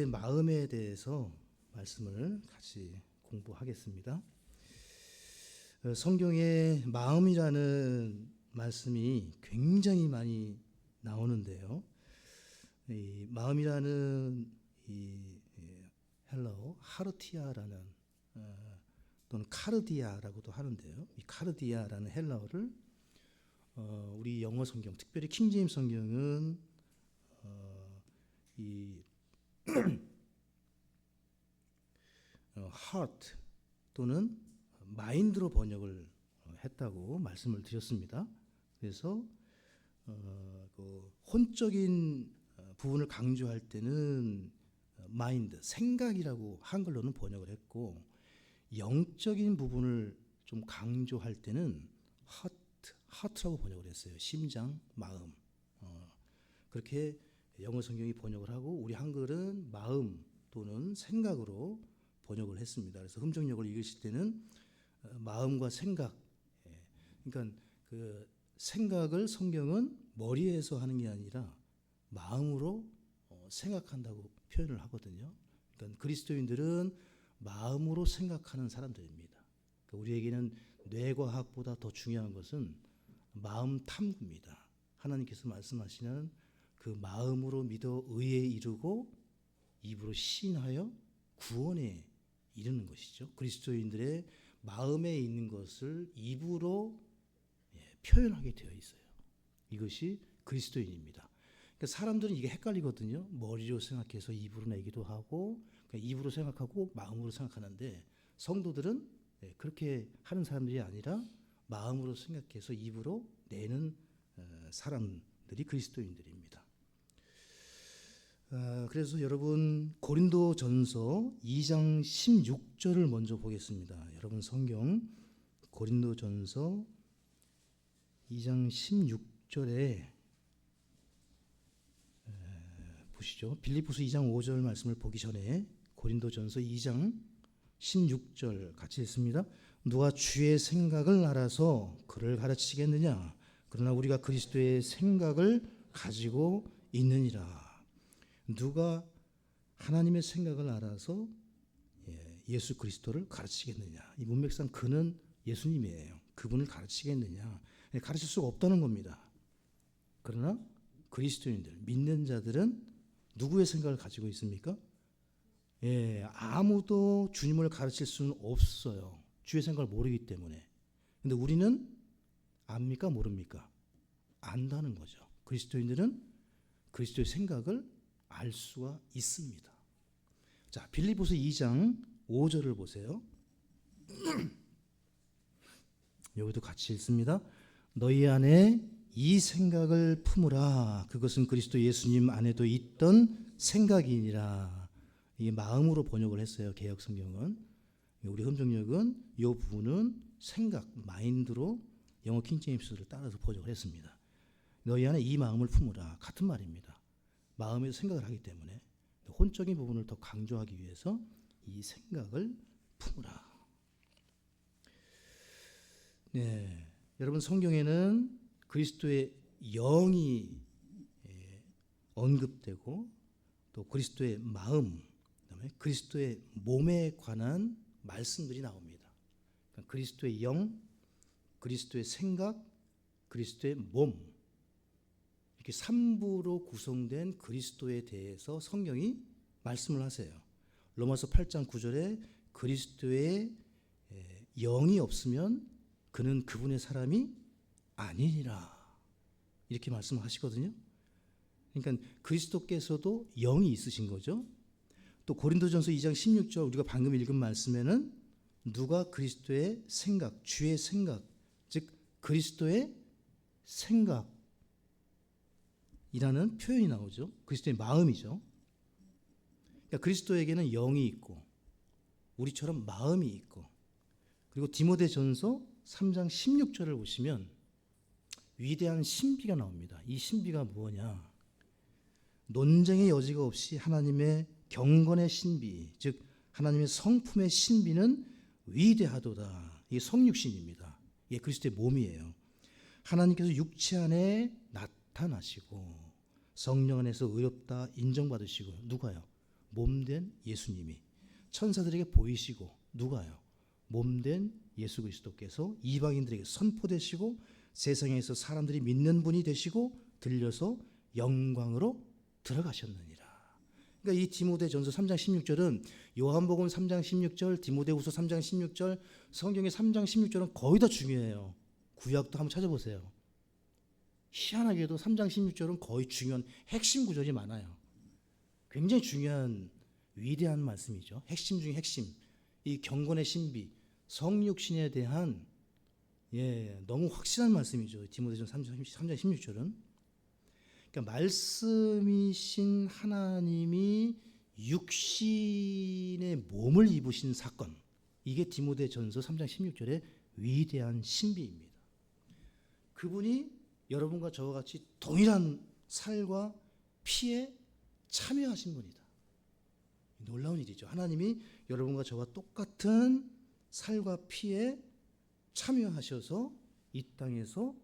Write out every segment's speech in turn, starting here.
마음에 대해서 말씀을 같이 공부하겠습니다. 성경에 마음이라는 말씀이 굉장히 많이 나오는데요. 이 마음이라는 이 헬라어 하르티아라는 또는 카르디아라고도 하는데요. 이 카르디아라는 헬라어를 우리 영어 성경, 특별히 킹제임스 성경은 이 heart 또는 마인드로 번역을 했다고 말씀을 드렸습니다. 그래서 그 혼적인 부분을 강조할 때는 마인드, 생각이라고 한글로는 번역을 했고, 영적인 부분을 좀 강조할 때는 하트라고 번역을 했어요. 심장, 마음. 그렇게 영어 성경이 번역을 하고 우리 한글은 마음 또는 생각으로 번역을 했습니다. 그래서 흠정역을 읽으실 때는 마음과 생각, 그러니까 그 생각을 성경은 머리에서 하는 게 아니라 마음으로 생각한다고 표현을 하거든요. 그러니까 그리스도인들은 마음으로 생각하는 사람들입니다. 그러니까 우리에게는 뇌과학보다 더 중요한 것은 마음 탐구입니다. 하나님께서 말씀하시는 그 마음으로 믿어 의에 이르고 입으로 시인하여 구원에 이르는 것이죠. 그리스도인들의 마음에 있는 것을 입으로 표현하게 되어 있어요. 이것이 그리스도인입니다. 그러니까 사람들은 이게 헷갈리거든요. 머리로 생각해서 입으로 내기도 하고, 그러니까 입으로 생각하고 마음으로 생각하는데, 성도들은 그렇게 하는 사람들이 아니라 마음으로 생각해서 입으로 내는 사람들이 그리스도인들입니다. 그래서 여러분 고린도전서 2장 16절을 먼저 보겠습니다. 여러분 성경 고린도전서 2장 16절에 보시죠. 빌립보서 2장 5절 말씀을 보기 전에 고린도전서 2장 16절 같이 읽습니다. 누가 주의 생각을 알아서 그를 가르치겠느냐? 그러나 우리가 그리스도의 생각을 가지고 있느니라. 누가 하나님의 생각을 알아서 예수 그리스도를 가르치겠느냐? 이 문맥상 그는 예수님이에요. 그분을 가르치겠느냐? 가르칠 수가 없다는 겁니다. 그러나 그리스도인들, 믿는 자들은 누구의 생각을 가지고 있습니까? 아무도 주님을 가르칠 수는 없어요. 주의 생각을 모르기 때문에. 근데 우리는 압니까? 모릅니까? 안다는 거죠. 그리스도인들은 그리스도의 생각을 알 수가 있습니다. 자, 빌립보서 2장 5절을 보세요. 여기도 같이 읽습니다. 너희 안에 이 생각을 품으라. 그것은 그리스도 예수님 안에도 있던 생각이니라. 이게 마음으로 번역을 했어요. 개역 성경은. 우리 흠정역은 이 부분은 생각, 마인드로 영어 킹제임스를 따라서 번역을 했습니다. 너희 안에 이 마음을 품으라. 같은 말입니다. 마음에서 생각을 하기 때문에 혼적인 부분을 더 강조하기 위해서 이 생각을 품으라. 네, 여러분 성경에는 그리스도의 영이 언급되고 또 그리스도의 마음, 그다음에 그리스도의 몸에 관한 말씀들이 나옵니다. 그러니까 그리스도의 영, 그리스도의 생각, 그리스도의 몸, 이렇게 3부로 구성된 그리스도에 대해서 성경이 말씀을 하세요. 로마서 8장 9절에 그리스도의 영이 없으면 그는 그분의 사람이 아니니라. 이렇게 말씀하시거든요. 그러니까 그리스도께서도 영이 있으신 거죠. 또 고린도전서 2장 16절 우리가 방금 읽은 말씀에는 누가 그리스도의 생각, 주의 생각, 즉 그리스도의 생각 이라는 표현이 나오죠. 그리스도의 마음이죠. 그러니까 그리스도에게는 영이 있고 우리처럼 마음이 있고, 그리고 디모데전서 3장 16절을 보시면 위대한 신비가 나옵니다. 이 신비가 뭐냐? 논쟁의 여지가 없이 하나님의 경건의 신비, 즉 하나님의 성품의 신비는 위대하도다. 이게 성육신입니다. 이게 그리스도의 몸이에요. 하나님께서 육체 안에 나타나시고 성령 안에서 의롭다 인정받으시고, 누가요? 몸된 예수님이 천사들에게 보이시고 누가요? 몸된 예수 그리스도께서 이방인들에게 선포되시고 세상에서 사람들이 믿는 분이 되시고 들려서 영광으로 들어가셨느니라. 그러니까 이 디모데전서 3장 16절은 요한복음 3장 16절, 디모데후서 3장 16절, 성경의 3장 16절은 거의 다 중요해요. 구약도 한번 찾아보세요. 희한하게도 3장 16절은 거의 중요한 핵심 구절이 많아요. 굉장히 중요한 위대한 말씀이죠. 핵심 중에 핵심. 이 경건의 신비, 성육신에 대한 너무 확실한 말씀이죠. 디모데전서 3장 16절은. 그러니까 말씀이신 하나님이 육신의 몸을 입으신 사건, 이게 디모데전서 3장 16절의 위대한 신비입니다. 그분이 여러분과 저와 같이 동일한 살과 피에 참여하신 분이다. 놀라운 일이죠. 하나님이 여러분과 저와 똑같은 살과 피에 참여하셔서 이 땅에서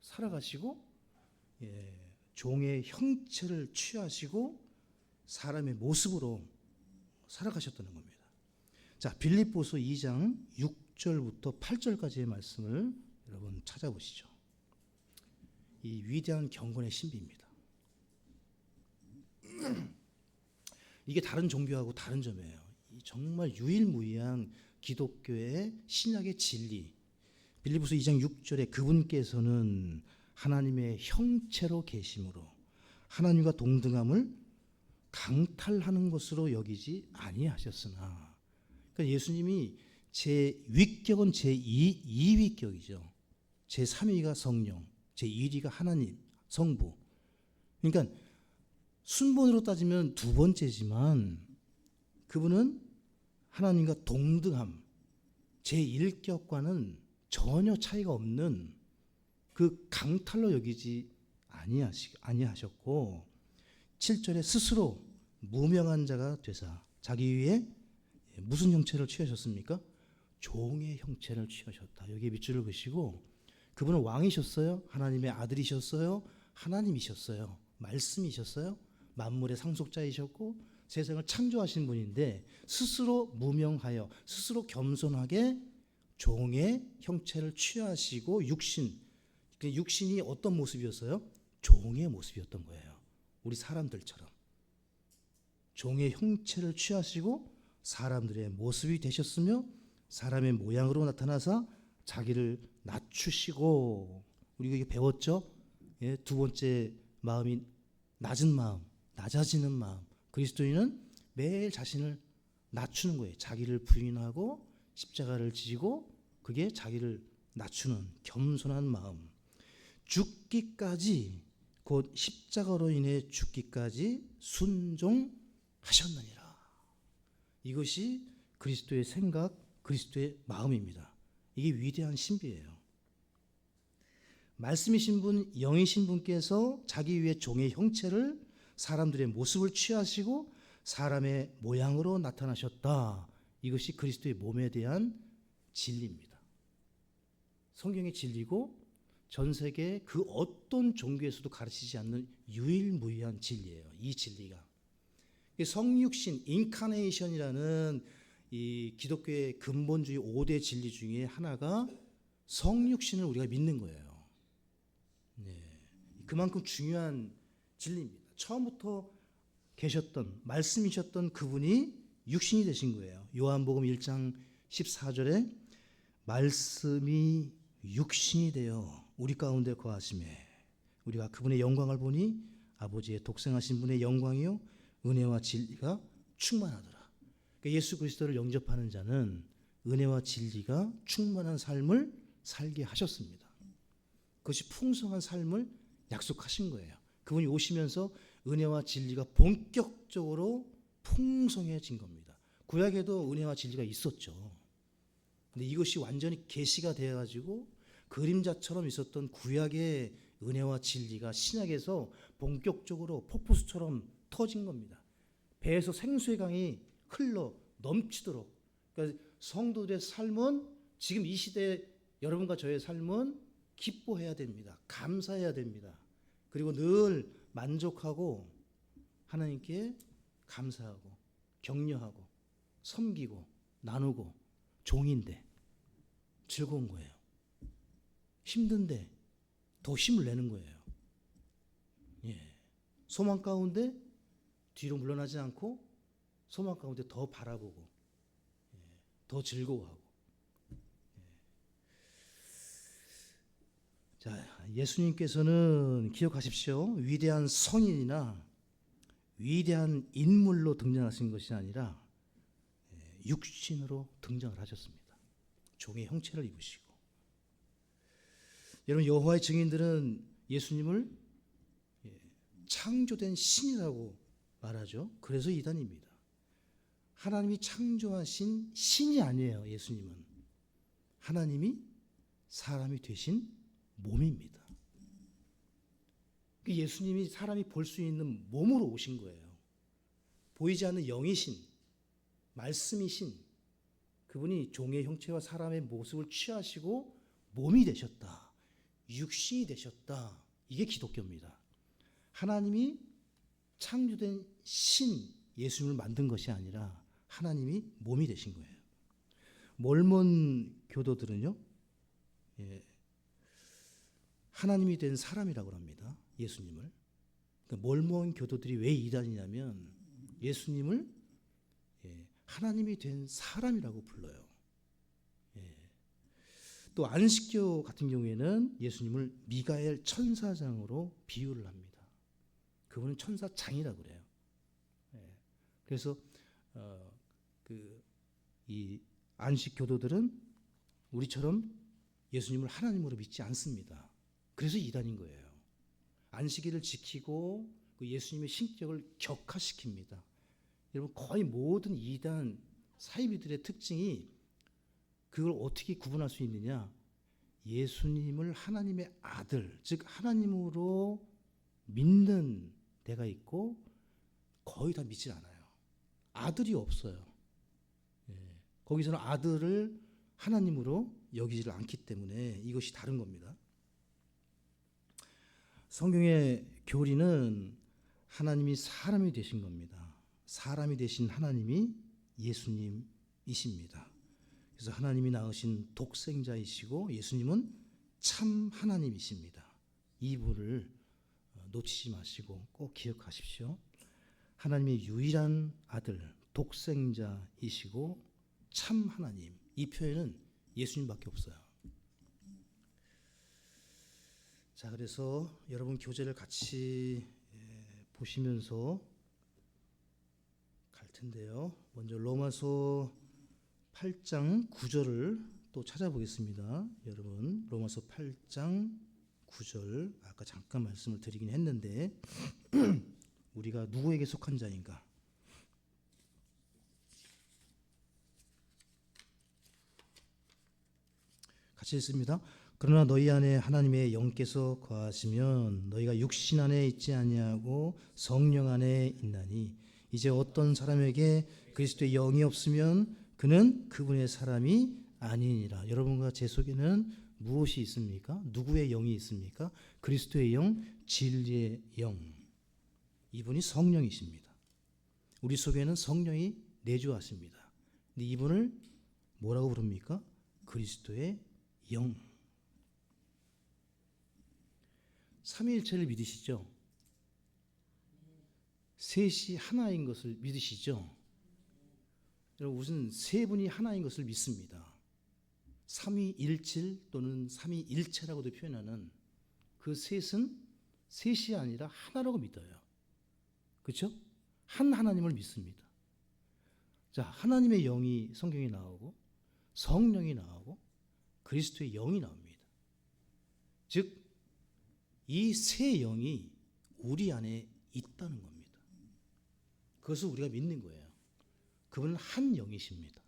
살아가시고 종의 형체를 취하시고 사람의 모습으로 살아가셨다는 겁니다. 자, 빌립보서 2장 6절부터 8절까지의 말씀을 여러분 찾아보시죠. 이 위대한 경건의 신비입니다. 이게 다른 종교하고 다른 점이에요. 정말 유일무이한 기독교의 신약의 진리. 빌립보서 2장 6절에 그분께서는 하나님의 형체로 계심으로 하나님과 동등함을 강탈하는 것으로 여기지 아니하셨으나, 그러니까 예수님이 제 위격은 제 2위격이죠. 제 3위가 성령, 제 1위가 하나님, 성부. 그러니까 순번으로 따지면 두 번째지만 그분은 하나님과 동등함, 제 1격과는 전혀 차이가 없는 그 강탈로 여기지 아니하셨고 7절에 스스로 무명한 자가 되사 자기 위에 무슨 형체를 취하셨습니까? 종의 형체를 취하셨다. 여기에 밑줄을 그시고 그분은 왕이셨어요? 하나님의 아들이셨어요? 하나님이셨어요? 말씀이셨어요? 만물의 상속자이셨고 세상을 창조하신 분인데 스스로 무명하여 스스로 겸손하게 종의 형체를 취하시고 육신이 어떤 모습이었어요? 종의 모습이었던 거예요. 우리 사람들처럼 종의 형체를 취하시고 사람들의 모습이 되셨으며 사람의 모양으로 나타나서 자기를 낮추시고, 우리가 이게 배웠죠? 두 번째 마음이 낮은 마음, 낮아지는 마음. 그리스도인은 매일 자신을 낮추는 거예요. 자기를 부인하고 십자가를 지고 그게 자기를 낮추는 겸손한 마음. 죽기까지, 곧 십자가로 인해 죽기까지 순종하셨느니라. 이것이 그리스도의 생각, 그리스도의 마음입니다. 이게 위대한 신비예요. 말씀이신 분, 영이신 분께서 자기 위에 종의 형체를, 사람들의 모습을 취하시고 사람의 모양으로 나타나셨다. 이것이 그리스도의 몸에 대한 진리입니다. 성경의 진리고 전 세계 그 어떤 종교에서도 가르치지 않는 유일무이한 진리예요. 이 진리가. 성육신, 인카네이션이라는 이 기독교의 근본주의 5대 진리 중에 하나가 성육신을 우리가 믿는 거예요. 그만큼 중요한 진리입니다. 처음부터 계셨던, 말씀이셨던 그분이 육신이 되신 거예요. 요한복음 1장 14절에 말씀이 육신이 되어 우리 가운데 거하심에 우리가 그분의 영광을 보니 아버지의 독생하신 분의 영광이요 은혜와 진리가 충만하더라. 그러니까 예수 그리스도를 영접하는 자는 은혜와 진리가 충만한 삶을 살게 하셨습니다. 그것이 풍성한 삶을 약속하신 거예요. 그분이 오시면서 은혜와 진리가 본격적으로 풍성해진 겁니다. 구약에도 은혜와 진리가 있었죠. 근데 이것이 완전히 계시가 되어가지고 그림자처럼 있었던 구약의 은혜와 진리가 신약에서 본격적으로 폭포수처럼 터진 겁니다. 배에서 생수의 강이 흘러 넘치도록. 그러니까 성도들의 삶은 지금 이 시대 여러분과 저의 삶은 기뻐해야 됩니다. 감사해야 됩니다. 그리고 늘 만족하고 하나님께 감사하고 격려하고 섬기고 나누고 종인데 즐거운 거예요. 힘든데 더 힘을 내는 거예요. 예. 소망 가운데 뒤로 물러나지 않고 소망 가운데 더 바라보고 더 즐거워하고. 자, 예수님께서는 기억하십시오. 위대한 성인이나 위대한 인물로 등장하신 것이 아니라 육신으로 등장을 하셨습니다. 종의 형체를 입으시고. 여러분, 여호와의 증인들은 예수님을 창조된 신이라고 말하죠. 그래서 이단입니다. 하나님이 창조하신 신이 아니에요. 예수님은 하나님이 사람이 되신 몸입니다. 예수님이 사람이 볼 수 있는 몸으로 오신 거예요. 보이지 않는 영이신, 말씀이신 그분이 종의 형체와 사람의 모습을 취하시고 몸이 되셨다. 육신이 되셨다. 이게 기독교입니다. 하나님이 창조된 신 예수님을 만든 것이 아니라 하나님이 몸이 되신 거예요. 몰몬 교도들은요, 하나님이 된 사람이라고 합니다. 예수님을. 그러니까 몰몬 교도들이 왜 이단이냐면 예수님을 하나님이 된 사람이라고 불러요. 또 안식교 같은 경우에는 예수님을 미가엘 천사장으로 비유를 합니다. 그분은 천사장이라고 그래요. 그래서 이 안식 교도들은 우리처럼 예수님을 하나님으로 믿지 않습니다. 그래서 이단인 거예요. 안식일을 지키고 그 예수님의 신격을 격화시킵니다. 여러분, 거의 모든 이단 사이비들의 특징이 그걸 어떻게 구분할 수 있느냐? 예수님을 하나님의 아들, 즉 하나님으로 믿는 데가 있고 거의 다 믿지 않아요. 아들이 없어요. 거기서는 아들을 하나님으로 여기지를 않기 때문에 이것이 다른 겁니다. 성경의 교리는 하나님이 사람이 되신 겁니다. 사람이 되신 하나님이 예수님이십니다. 그래서 하나님이 낳으신 독생자이시고 예수님은 참 하나님이십니다. 이 부분을 놓치지 마시고 꼭 기억하십시오. 하나님의 유일한 아들, 독생자이시고 참 하나님. 이 표현은 예수님밖에 없어요. 자, 그래서 여러분 교재를 같이 보시면서 갈 텐데요. 먼저 로마서 8장 9절을 또 찾아보겠습니다. 여러분, 로마서 8장 9절 아까 잠깐 말씀을 드리긴 했는데 우리가 누구에게 속한 자인가? 같이 읽습니다. 그러나 너희 안에 하나님의 영께서 거하시면 너희가 육신 안에 있지 아니하고 성령 안에 있나니 이제 어떤 사람에게 그리스도의 영이 없으면 그는 그분의 사람이 아니니라. 여러분과 제 속에는 무엇이 있습니까? 누구의 영이 있습니까? 그리스도의 영, 진리의 영. 이분이 성령이십니다. 우리 속에는 성령이 내주하십니다. 근데 이분을 뭐라고 부릅니까? 그리스도의 영. 삼위일체를 믿으시죠? 셋이 하나인 것을 믿으시죠? 여러분, 우선 세 분이 하나인 것을 믿습니다. 삼위일칠 또는 삼위일체라고도 표현하는 그 셋은 셋이 아니라 하나라고 믿어요. 그렇죠? 한 하나님을 믿습니다. 자, 하나님의 영이 성경에 나오고 성령이 나오고 그리스도의 영이 나옵니다. 즉 이 세 영이 우리 안에 있다는 겁니다. 그것을 우리가 믿는 거예요. 그분은 한 영이십니다.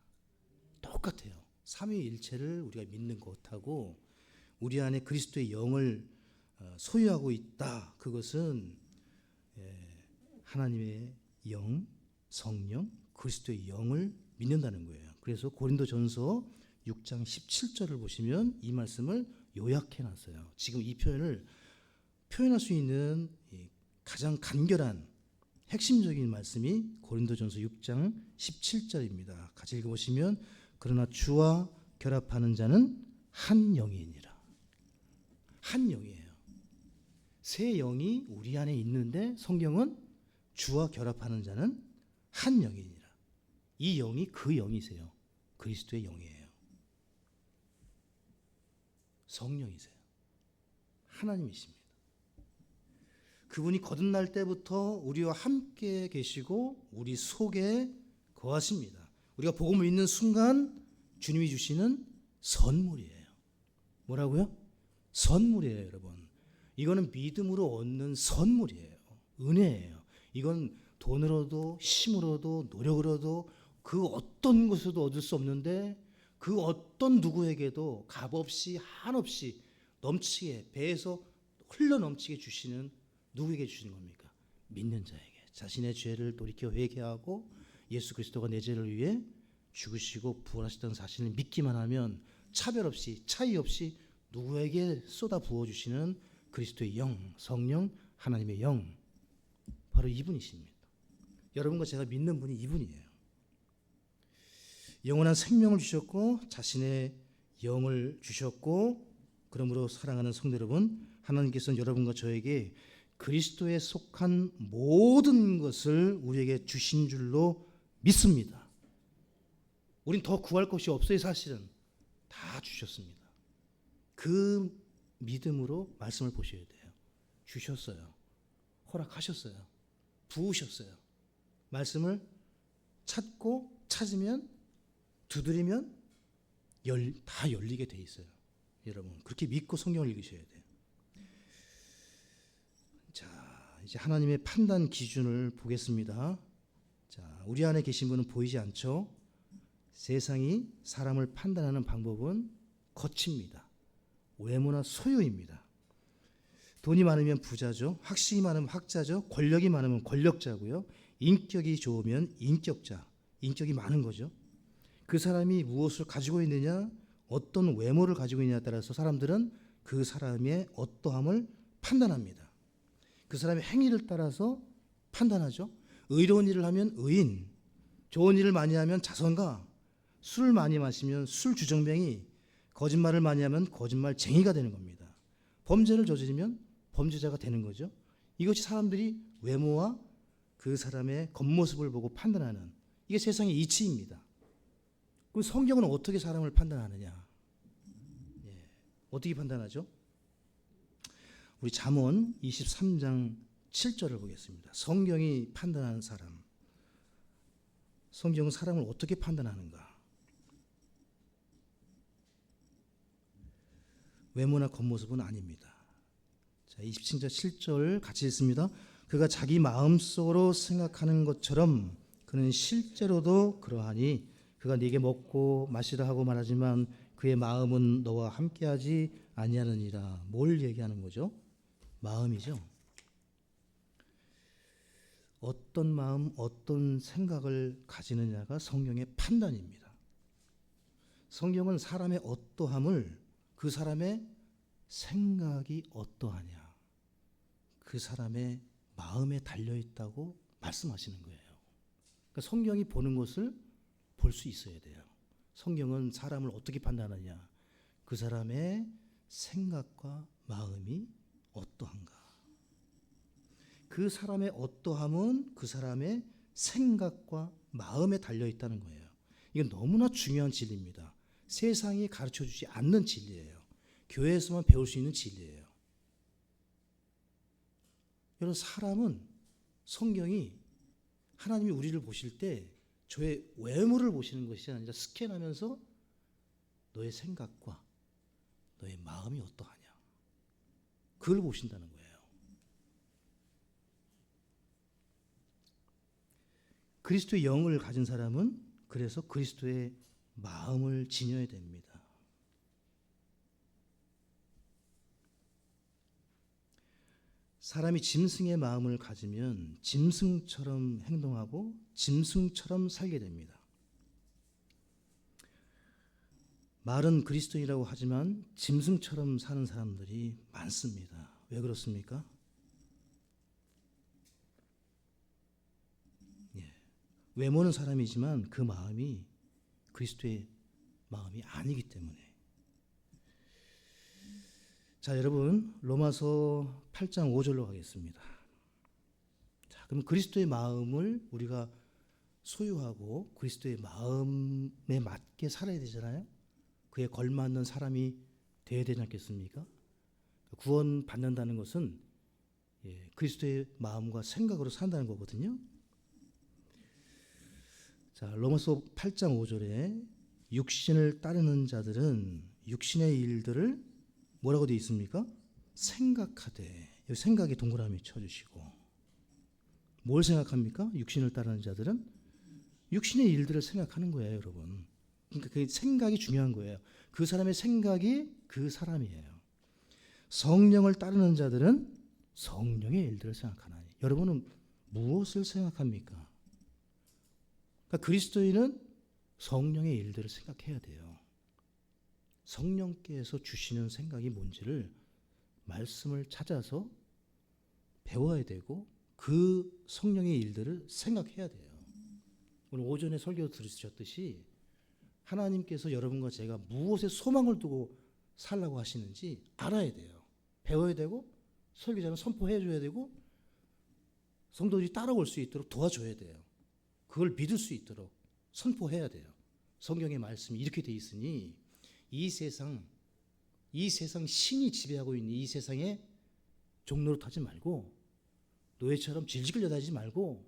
똑같아요. 삼위일체를 우리가 믿는 것하고 우리 안에 그리스도의 영을 소유하고 있다. 그것은 하나님의 영, 성령, 그리스도의 영을 믿는다는 거예요. 그래서 고린도전서 6장 17절을 보시면 이 말씀을 요약해 놨어요. 지금 이 표현을 표현할 수 있는 가장 간결한 핵심적인 말씀이 고린도전서 6장 17절입니다. 같이 읽어보시면 그러나 주와 결합하는 자는 한 영이니라. 한 영이에요. 세 영이 우리 안에 있는데 성경은 주와 결합하는 자는 한 영이니라. 이 영이 그 영이세요. 그리스도의 영이에요. 성령이세요. 하나님이십니다. 그분이 거듭날 때부터 우리와 함께 계시고 우리 속에 거하십니다. 우리가 복음을 믿는 순간 주님이 주시는 선물이에요. 뭐라고요? 선물이에요, 여러분. 이거는 믿음으로 얻는 선물이에요. 은혜예요. 이건 돈으로도 힘으로도 노력으로도 그 어떤 것으로도 얻을 수 없는데 그 어떤 누구에게도 값없이 한없이 넘치게 배에서 흘러 넘치게 주시는 누구에게 주시는 겁니까? 믿는 자에게. 자신의 죄를 돌이켜 회개하고 예수 그리스도가 내 죄를 위해 죽으시고 부활하셨다는 사실을 믿기만 하면 차별 없이 차이 없이 누구에게 쏟아 부어주시는 그리스도의 영, 성령, 하나님의 영, 바로 이분이십니다. 여러분과 제가 믿는 분이 이분이에요. 영원한 생명을 주셨고 자신의 영을 주셨고 그러므로 사랑하는 성도 여러분, 하나님께서는 여러분과 저에게 그리스도에 속한 모든 것을 우리에게 주신 줄로 믿습니다. 우린 더 구할 것이 없어요. 사실은 다 주셨습니다. 그 믿음으로 말씀을 보셔야 돼요. 주셨어요. 허락하셨어요. 부으셨어요. 말씀을 찾고 찾으면 두드리면 다 열리게 돼 있어요. 여러분 그렇게 믿고 성경을 읽으셔야 돼요. 자, 이제 하나님의 판단 기준을 보겠습니다. 자, 우리 안에 계신 분은 보이지 않죠? 세상이 사람을 판단하는 방법은 거칩니다. 외모나 소유입니다. 돈이 많으면 부자죠. 학식이 많으면 학자죠. 권력이 많으면 권력자고요. 인격이 좋으면 인격자, 인격이 많은 거죠. 그 사람이 무엇을 가지고 있느냐, 어떤 외모를 가지고 있느냐에 따라서 사람들은 그 사람의 어떠함을 판단합니다. 그 사람의 행위를 따라서 판단하죠. 의로운 일을 하면 의인, 좋은 일을 많이 하면 자선가, 술을 많이 마시면 술주정뱅이, 거짓말을 많이 하면 거짓말쟁이가 되는 겁니다. 범죄를 저지르면 범죄자가 되는 거죠. 이것이 사람들이 외모와 그 사람의 겉모습을 보고 판단하는, 이게 세상의 이치입니다. 그럼 성경은 어떻게 사람을 판단하느냐? 어떻게 판단하죠? 우리 잠언 23장 7절을 보겠습니다. 성경이 판단하는 사람. 성경은 사람을 어떻게 판단하는가? 외모나 겉모습은 아닙니다. 자, 27절 7절 같이 읽습니다. 그가 자기 마음속으로 생각하는 것처럼 그는 실제로도 그러하니 그가 네게 먹고 마시라 하고 말하지만 그의 마음은 너와 함께하지 아니하느니라. 뭘 얘기하는 거죠? 마음이죠. 어떤 마음, 어떤 생각을 가지느냐가 성경의 판단입니다. 성경은 사람의 어떠함을 그 사람의 생각이 어떠하냐, 그 사람의 마음에 달려있다고 말씀하시는 거예요. 그러니까 성경이 보는 것을 볼 수 있어야 돼요. 성경은 사람을 어떻게 판단하냐, 그 사람의 생각과 마음이 어떠한가. 그 사람의 어떠함은 그 사람의 생각과 마음에 달려있다는 거예요. 이건 너무나 중요한 진리입니다. 세상이 가르쳐주지 않는 진리예요. 교회에서만 배울 수 있는 진리예요. 여러분, 사람은 성경이 하나님이 우리를 보실 때 저의 외모를 보시는 것이 아니라 스캔하면서 너의 생각과 너의 마음이 어떠하냐, 그걸 보신다는 거예요. 그리스도의 영을 가진 사람은 그래서 그리스도의 마음을 지녀야 됩니다. 사람이 짐승의 마음을 가지면 짐승처럼 행동하고 짐승처럼 살게 됩니다. 말은 그리스도인이라고 하지만 짐승처럼 사는 사람들이 많습니다. 왜 그렇습니까? 외모는 사람이지만 그 마음이 그리스도의 마음이 아니기 때문에. 자, 여러분 로마서 8장 5절로 가겠습니다. 자, 그럼 그리스도의 마음을 우리가 소유하고 그리스도의 마음에 맞게 살아야 되잖아요. 그에 걸맞는 사람이 되어야 되지 않겠습니까? 구원 받는다는 것은 그리스도의 마음과 생각으로 산다는 거거든요. 자, 로마서 8장 5절에 육신을 따르는 자들은 육신의 일들을 뭐라고 되어 있습니까? 생각하되. 여기 생각에 동그라미 쳐주시고. 뭘 생각합니까? 육신을 따르는 자들은 육신의 일들을 생각하는 거예요, 여러분. 그러니까 그 생각이 중요한 거예요. 그 사람의 생각이 그 사람이에요. 성령을 따르는 자들은 성령의 일들을 생각하나니. 여러분은 무엇을 생각합니까? 그러니까 그리스도인은 성령의 일들을 생각해야 돼요. 성령께서 주시는 생각이 뭔지를 말씀을 찾아서 배워야 되고 그 성령의 일들을 생각해야 돼요. 오늘 오전에 설교 들으셨듯이 하나님께서 여러분과 제가 무엇에 소망을 두고 살라고 하시는지 알아야 돼요. 배워야 되고 설교자는 선포해 줘야 되고 성도들이 따라올 수 있도록 도와줘야 돼요. 그걸 믿을 수 있도록 선포해야 돼요. 성경의 말씀이 이렇게 돼 있으니 이 세상 신이 지배하고 있는 이 세상에 종노릇하지 말고 노예처럼 질질 끌려다니지 말고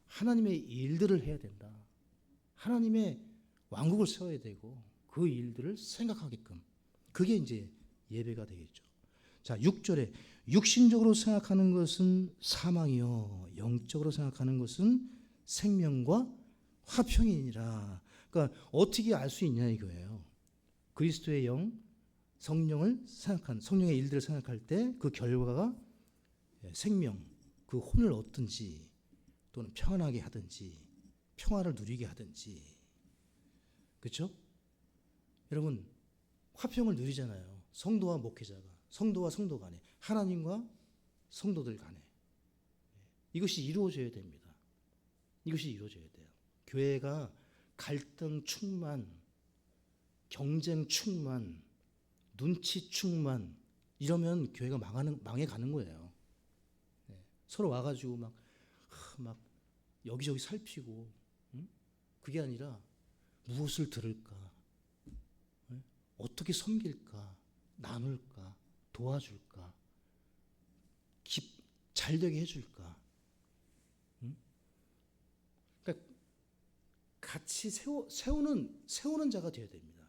하나님의 일들을 해야 된다. 하나님의 왕국을 세워야 되고 그 일들을 생각하게끔. 그게 이제 예배가 되겠죠. 자, 6절에 육신적으로 생각하는 것은 사망이요 영적으로 생각하는 것은 생명과 화평이니라. 그러니까 어떻게 알 수 있냐 이거예요. 그리스도의 영, 성령을 생각한 성령의 일들을 생각할 때 그 결과가 생명, 그 혼을 얻든지 또는 평안하게 하든지 평화를 누리게 하든지. 그렇죠? 여러분 화평을 누리잖아요. 성도와 목회자가, 성도와 성도 간에, 하나님과 성도들 간에. 이것이 이루어져야 됩니다. 이것이 이루어져야 돼요. 교회가 갈등 충만, 경쟁 충만, 눈치 충만 이러면 교회가 망해가는 거예요. 서로 와가지고 막 여기저기 살피고, 그게 아니라 무엇을 들을까, 어떻게 섬길까, 나눌까, 도와줄까, 잘되게 해줄까. 그러니까 같이 세우는 자가 되어야 됩니다.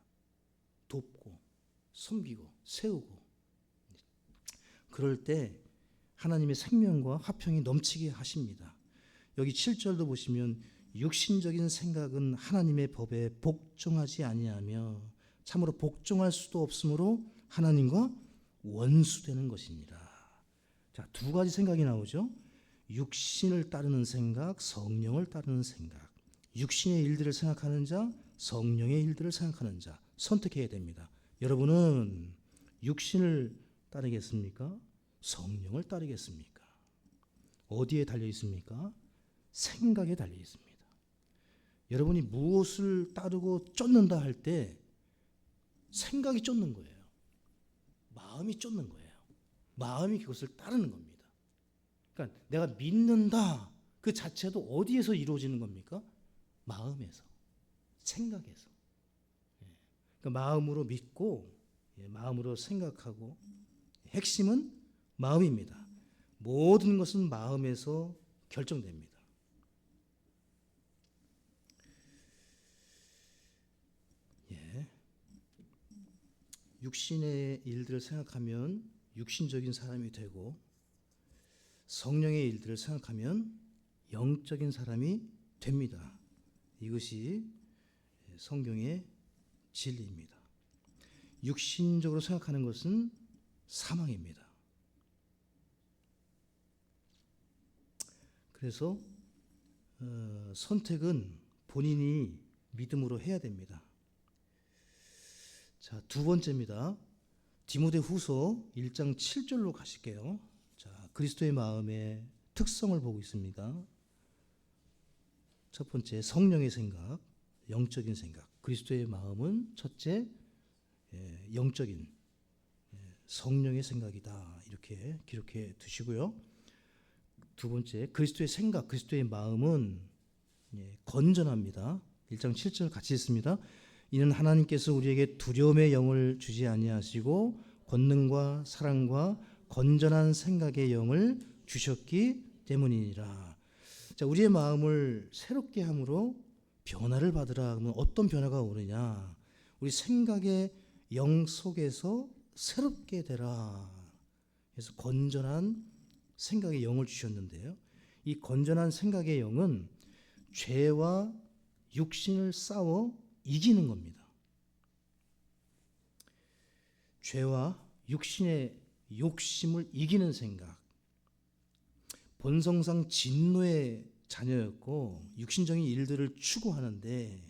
돕고 섬기고 세우고. 그럴 때 하나님의 생명과 화평이 넘치게 하십니다. 여기 7절도 보시면 육신적인 생각은 하나님의 법에 복종하지 아니하며 참으로 복종할 수도 없으므로 하나님과 원수되는 것이니라. 자, 두 가지 생각이 나오죠. 육신을 따르는 생각, 성령을 따르는 생각. 육신의 일들을 생각하는 자, 성령의 일들을 생각하는 자. 선택해야 됩니다. 여러분은 육신을 따르겠습니까? 성령을 따르겠습니까? 어디에 달려 있습니까? 생각에 달려 있습니다. 여러분이 무엇을 따르고 쫓는다 할 때 생각이 쫓는 거예요. 마음이 쫓는 거예요. 마음이 그것을 따르는 겁니다. 그러니까 내가 믿는다 그 자체도 어디에서 이루어지는 겁니까? 마음에서, 생각에서. 그러니까 마음으로 믿고 마음으로 생각하고, 핵심은 마음입니다. 모든 것은 마음에서 결정됩니다. 육신의 일들을 생각하면 육신적인 사람이 되고 성령의 일들을 생각하면 영적인 사람이 됩니다. 이것이 성경의 진리입니다. 육신적으로 생각하는 것은 사망입니다. 그래서 선택은 본인이 믿음으로 해야 됩니다. 자, 두 번째입니다. 디모데후서 1장 7절로 가실게요. 자, 그리스도의 마음의 특성을 보고 있습니다. 첫 번째 성령의 생각, 영적인 생각. 그리스도의 마음은 첫째 영적인 성령의 생각이다. 이렇게 기록해 두시고요. 두 번째 그리스도의 생각, 그리스도의 마음은 건전합니다. 1장 7절 같이 읽습니다. 이는 하나님께서 우리에게 두려움의 영을 주지 아니하시고 권능과 사랑과 건전한 생각의 영을 주셨기 때문이니라. 자, 우리의 마음을 새롭게 함으로 변화를 받으라. 그러면 어떤 변화가 오느냐? 우리 생각의 영 속에서 새롭게 되라. 그래서 건전한 생각의 영을 주셨는데요. 이 건전한 생각의 영은 죄와 육신을 싸워 이기는 겁니다. 죄와 육신의 욕심을 이기는 생각. 본성상 진노의 자녀였고 육신적인 일들을 추구하는데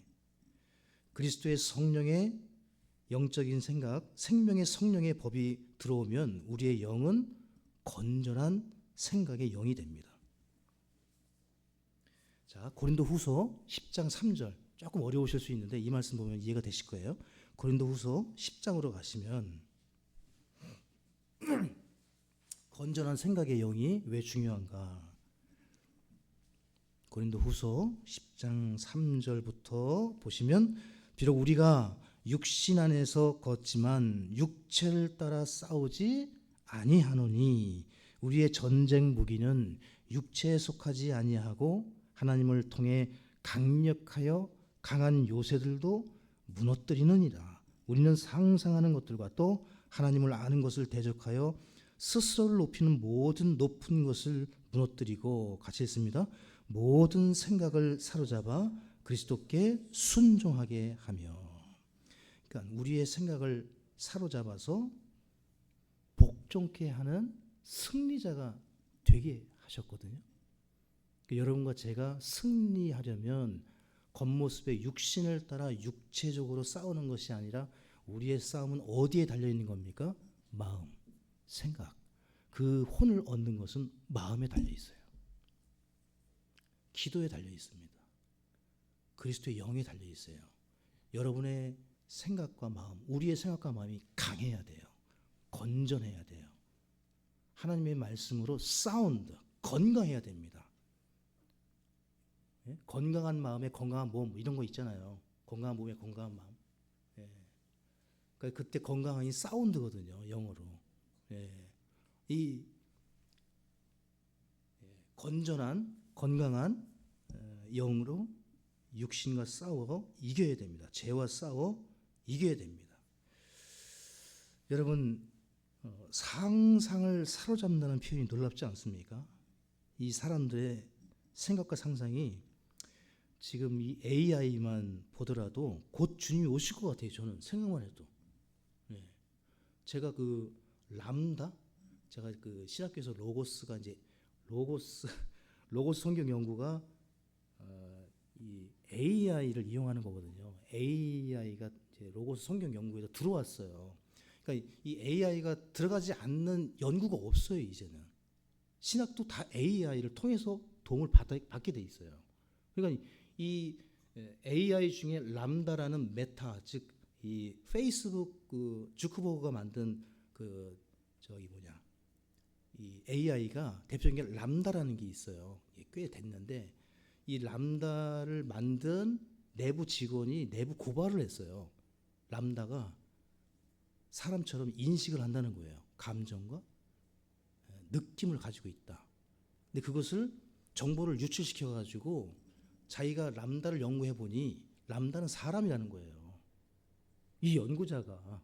그리스도의 성령의 영적인 생각, 생명의 성령의 법이 들어오면 우리의 영은 건전한 생각의 영이 됩니다. 자, 고린도후서 10장 3절. 조금 어려우실 수 있는데 이 말씀 보면 이해가 되실 거예요. 고린도후서 10장으로 가시면 건전한 생각의 영이 왜 중요한가? 고린도후서 10장 3절부터 보시면 비록 우리가 육신 안에서 걷지만 육체를 따라 싸우지 아니하노니 우리의 전쟁 무기는 육체에 속하지 아니하고 하나님을 통해 강력하여 강한 요새들도 무너뜨리느니라. 우리는 상상하는 것들과 또 하나님을 아는 것을 대적하여 스스로를 높이는 모든 높은 것을 무너뜨리고 같이 했습니다. 모든 생각을 사로잡아 그리스도께 순종하게 하며. 그러니까 우리의 생각을 사로잡아서 복종케 하는 승리자가 되게 하셨거든요. 그러니까 여러분과 제가 승리하려면 겉모습의 육신을 따라 육체적으로 싸우는 것이 아니라 우리의 싸움은 어디에 달려있는 겁니까? 마음, 생각. 그 혼을 얻는 것은 마음에 달려있어요. 기도에 달려있습니다. 그리스도의 영에 달려있어요. 여러분의 생각과 마음, 우리의 생각과 마음이 강해야 돼요. 건전해야 돼요. 하나님의 말씀으로 사운드, 건강해야 됩니다. 예? 건강한 마음에 건강한 몸 이런 거 있잖아요. 건강한 몸에 건강한 마음. 예. 그러니까 그때 건강한 사운드거든요. 영어로. 예. 이 건전한 건강한 영으로 육신과 싸워 이겨야 됩니다. 죄와 싸워 이겨야 됩니다. 여러분 상상을 사로잡는다는 표현이 놀랍지 않습니까? 이 사람들의 생각과 상상이 지금 이 AI만 보더라도 곧 주님이 오실 것 같아요. 저는 생각만 해도. 네. 제가 그 람다, 제가 그 신학교에서 로고스가 이제 로고스 성경 연구가 이 AI를 이용하는 거거든요. AI가 이제 로고스 성경 연구에서 들어왔어요. 그러니까 이 AI가 들어가지 않는 연구가 없어요. 이제는 신학도 다 AI를 통해서 도움을 받게 돼 있어요. 그러니까 이 AI 중에 람다라는 메타, 즉 이 페이스북 그 주크버그가 만든 그 이 AI가 대표적인 게 람다라는 게 있어요. 꽤 됐는데 이 람다를 만든 내부 직원이 내부 고발을 했어요. 람다가 사람처럼 인식을 한다는 거예요. 감정과 느낌을 가지고 있다. 근데 그것을 정보를 유출시켜 가지고 자기가 람다를 연구해 보니 람다는 사람이라는 거예요. 이 연구자가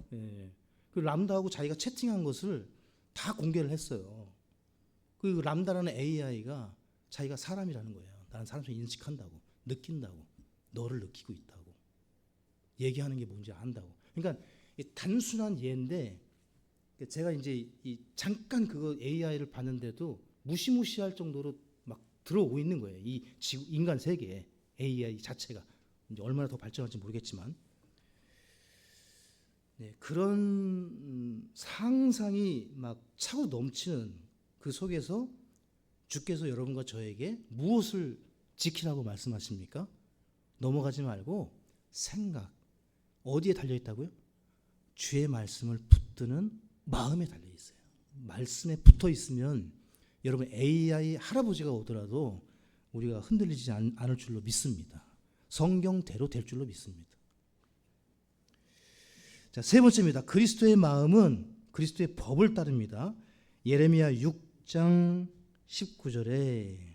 그 람다하고 자기가 채팅한 것을 다 공개를 했어요. 그 람다라는 AI가 자기가 사람이라는 거예요. 나는 사람처럼 인식한다고, 느낀다고, 너를 느끼고 있다고, 얘기하는 게 뭔지 안다고. 그러니까 단순한 예인데 제가 이제 잠깐 그거 AI를 봤는데도 무시무시할 정도로 막 들어오고 있는 거예요. 이 인간 세계에 AI 자체가 이제 얼마나 더 발전할지 모르겠지만 그런 상상이 막 차고 넘치는 그 속에서 주께서 여러분과 저에게 무엇을 지키라고 말씀하십니까? 넘어가지 말고 생각. 어디에 달려 있다고요? 주의 말씀을 붙드는 마음에 달려 있어요. 말씀에 붙어 있으면 여러분 AI 할아버지가 오더라도 우리가 흔들리지 않을 줄로 믿습니다. 성경대로 될 줄로 믿습니다. 자, 세 번째입니다. 그리스도의 마음은 그리스도의 법을 따릅니다. 예레미야 6장 19절에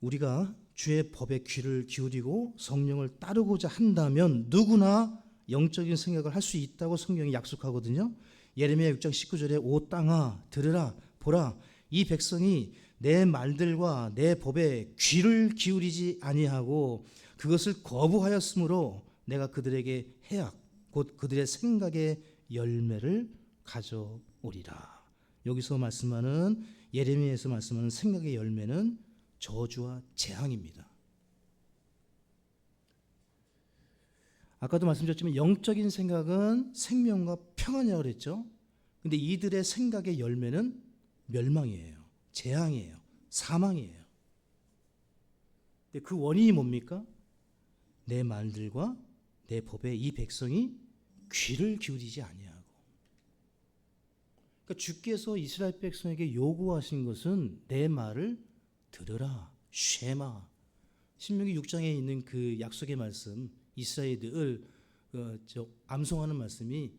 우리가 주의 법에 귀를 기울이고 성령을 따르고자 한다면 누구나 영적인 생각을 할 수 있다고 성경이 약속하거든요. 예레미야 6장 19절에 오 땅아 들으라 보라 이 백성이 내 말들과 내 법에 귀를 기울이지 아니하고 그것을 거부하였으므로 내가 그들에게 해악 곧 그들의 생각의 열매를 가져오리라. 여기서 말씀하는 예레미야에서 말씀하는 생각의 열매는 저주와 재앙입니다. 아까도 말씀드렸지만 영적인 생각은 생명과 평안이라고 그랬죠. 근데 이들의 생각의 열매는 멸망이에요. 재앙이에요. 사망이에요. 근데 그 원인이 뭡니까? 내 말들과 내 법에 이 백성이 귀를 기울이지 아니하고. 그러니까 주께서 이스라엘 백성에게 요구하신 것은 내 말을 들으라. 쉐마. 신명기 6장에 있는 그 약속의 말씀, 이스라엘을 암송하는 말씀이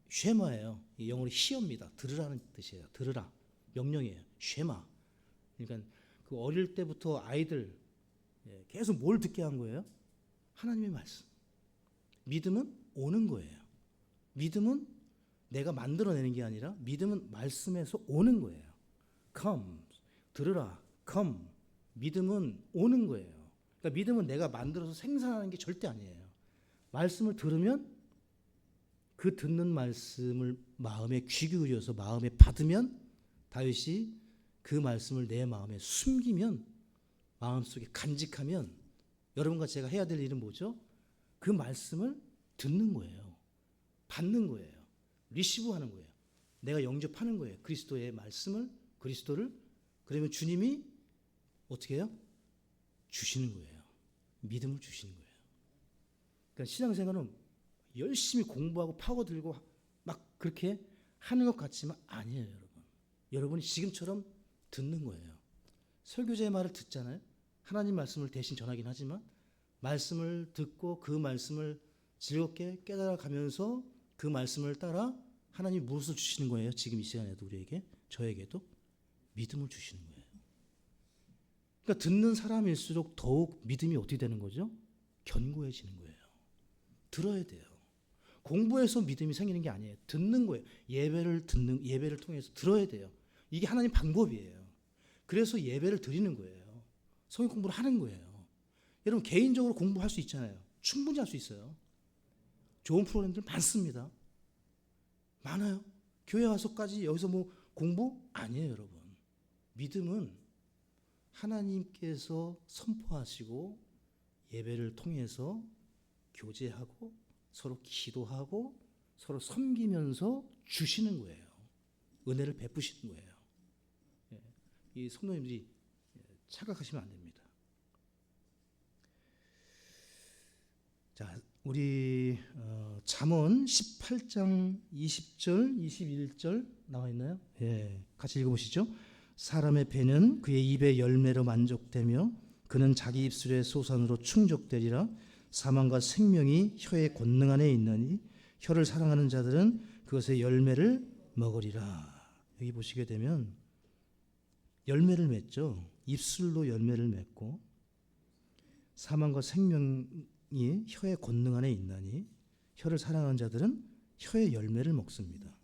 쉐마예요. 영어로 히어입니다. 들으라는 뜻이에요. 들으라. 명령이에요. 쉐마. 그러니까 그 어릴 때부터 아이들 계속 뭘 듣게 한 거예요? 하나님의 말씀. 믿음은 오는 거예요. 믿음은 내가 만들어내는 게 아니라 믿음은 말씀에서 오는 거예요. Come. 들으라. Come. 믿음은 오는 거예요. 그러니까 믿음은 내가 만들어서 생산하는 게 절대 아니에요. 말씀을 들으면 그 듣는 말씀을 마음에 귀 기울여서 마음에 받으면 다윗이 그 말씀을 내 마음에 숨기면 마음속에 간직하면 여러분과 제가 해야 될 일은 뭐죠? 그 말씀을 듣는 거예요. 받는 거예요. 리시브하는 거예요. 내가 영접하는 거예요. 그리스도의 말씀을 그리스도를 그러면 주님이 어떻게 해요? 주시는 거예요. 믿음을 주시는 거예요. 그러니까 신앙생활은 열심히 공부하고 파고들고 막 그렇게 하는 것 같지만 아니에요, 여러분. 여러분이 지금처럼 듣는 거예요. 설교자의 말을 듣잖아요. 하나님 말씀을 대신 전하긴 하지만 말씀을 듣고 그 말씀을 즐겁게 깨달아가면서 그 말씀을 따라 하나님이 무엇을 주시는 거예요? 지금 이 시간에도 우리에게, 저에게도 믿음을 주시는 거예요. 그러니까 듣는 사람일수록 더욱 믿음이 어떻게 되는 거죠? 견고해지는 거예요. 들어야 돼요. 공부해서 믿음이 생기는 게 아니에요. 듣는 거예요. 예배를 통해서 들어야 돼요. 이게 하나님 방법이에요. 그래서 예배를 드리는 거예요. 성경 공부를 하는 거예요. 여러분 개인적으로 공부할 수 있잖아요. 충분히 할 수 있어요. 좋은 프로그램들 많습니다. 많아요. 교회 와서까지 여기서 뭐 공부 아니에요, 여러분. 믿음은 하나님께서 선포하시고 예배를 통해서 교제하고 서로 기도하고 서로 섬기면서 주시는 거예요. 은혜를 베푸시는 거예요. 이 성도님들이 착각하시면 안 됩니다. 자, 우리 잠언 18장 20절, 21절 나와 있나요? 예, 같이 읽어보시죠. 사람의 배는 그의 입의 열매로 만족되며 그는 자기 입술의 소산으로 충족되리라. 사망과 생명이 혀의 권능 안에 있느니 혀를 사랑하는 자들은 그것의 열매를 먹으리라. 여기 보시게 되면 열매를 맺죠. 입술로 열매를 맺고 사망과 생명이 혀의 권능 안에 있나니 혀를 사랑하는 자들은 혀의 열매를 먹습니다.